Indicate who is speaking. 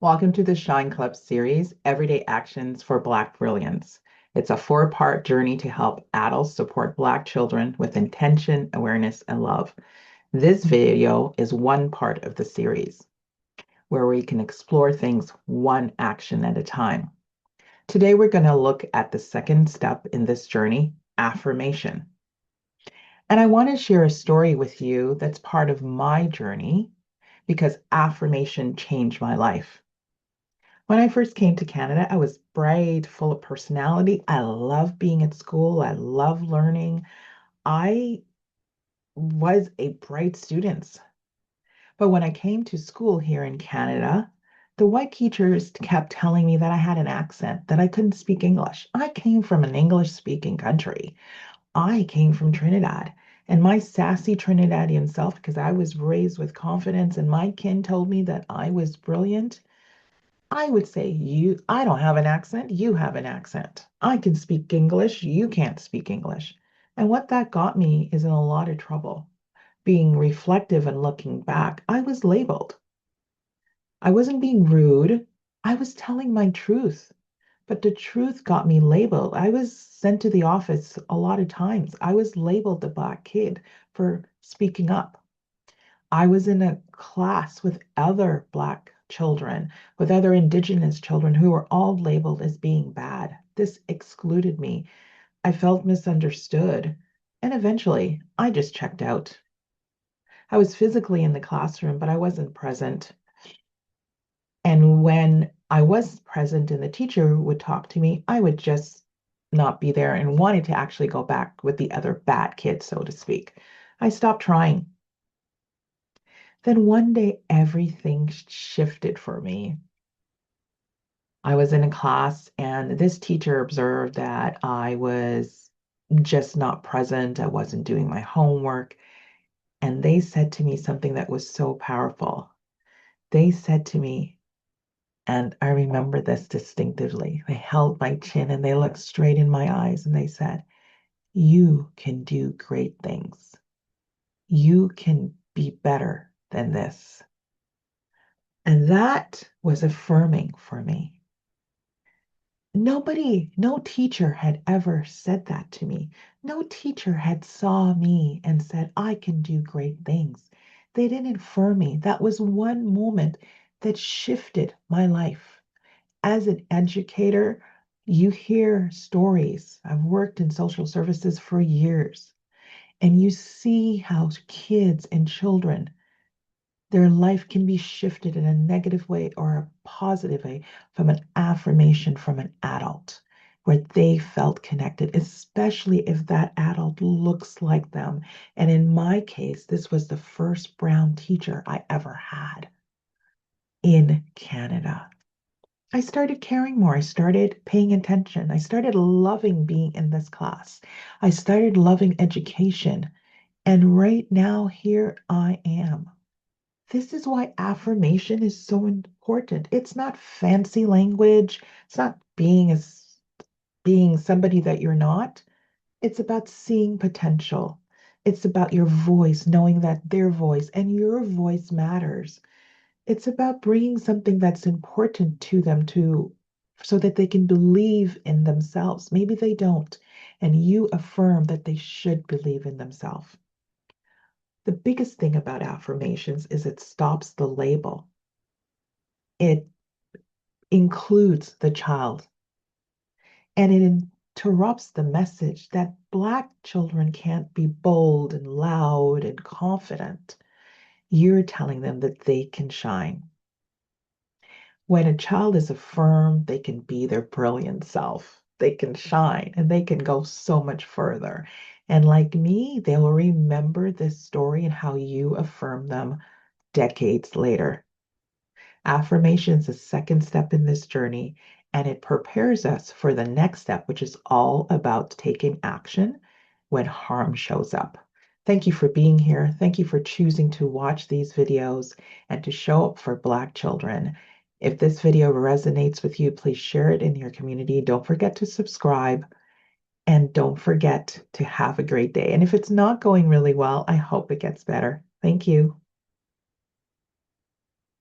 Speaker 1: Welcome to the Shine Club series, Everyday Actions for Black Brilliance. It's a four-part journey to help adults support Black children with intention, awareness, and love. This video is one part of the series where we can explore things one action at a time. Today, we're going to look at the second step in this journey, affirmation. And I want to share a story with you that's part of my journey because affirmation changed my life. When I first came to Canada, I was bright, full of personality. I love being at school. I love learning. I was a bright student. But when I came to school here in Canada, the white teachers kept telling me that I had an accent, that I couldn't speak English. I came from an English-speaking country. I came from Trinidad. And my sassy Trinidadian self, because I was raised with confidence and my kin told me that I was brilliant, I would say, I don't have an accent, you have an accent. I can speak English, you can't speak English. And what that got me is in a lot of trouble. Being reflective and looking back, I was labeled. I wasn't being rude, I was telling my truth. But the truth got me labeled. I was sent to the office a lot of times. I was labeled the black kid for speaking up. I was in a class with other Black children, with other Indigenous children who were all labeled as being bad. This excluded me. I felt misunderstood. And eventually, I just checked out. I was physically in the classroom, but I wasn't present. And when I was present and the teacher would talk to me, I would just not be there and wanted to actually go back with the other bad kids, so to speak. I stopped trying. Then one day, everything shifted for me. I was in a class, and this teacher observed that I was just not present. I wasn't doing my homework. And they said to me something that was so powerful. They said to me, and I remember this distinctively. They held my chin and they looked straight in my eyes and they said, "You can do great things. You can be better than this." And that was affirming for me. Nobody, no teacher had ever said that to me. No teacher had saw me and said, "I can do great things." They didn't affirm me. That was one moment that shifted my life. As an educator, you hear stories. I've worked in social services for years, and you see how kids and children, their life can be shifted in a negative way or a positive way from an affirmation from an adult where they felt connected, especially if that adult looks like them. And in my case, this was the first brown teacher I ever had in Canada. I started caring more. I started paying attention. I started loving being in this class. I started loving education. And right now, here I am. This is why affirmation is so important. It's not fancy language. It's not being somebody that you're not. It's about seeing potential. It's about your voice, knowing that their voice and your voice matters. It's about bringing something that's important to them to so that they can believe in themselves. Maybe they don't, and you affirm that they should believe in themselves. The biggest thing about affirmations is it stops the label. It includes the child and it interrupts the message that Black children can't be bold and loud and confident. You're telling them that they can shine. When a child is affirmed, they can be their brilliant self. They can shine and they can go so much further. And like me, they'll remember this story and how you affirm them decades later. Affirmation is the second step in this journey, and it prepares us for the next step, which is all about taking action when harm shows up. Thank you for being here. Thank you for choosing to watch these videos and to show up for Black children. If this video resonates with you, please share it in your community. Don't forget to subscribe and don't forget to have a great day. And if it's not going really well, I hope it gets better. Thank you.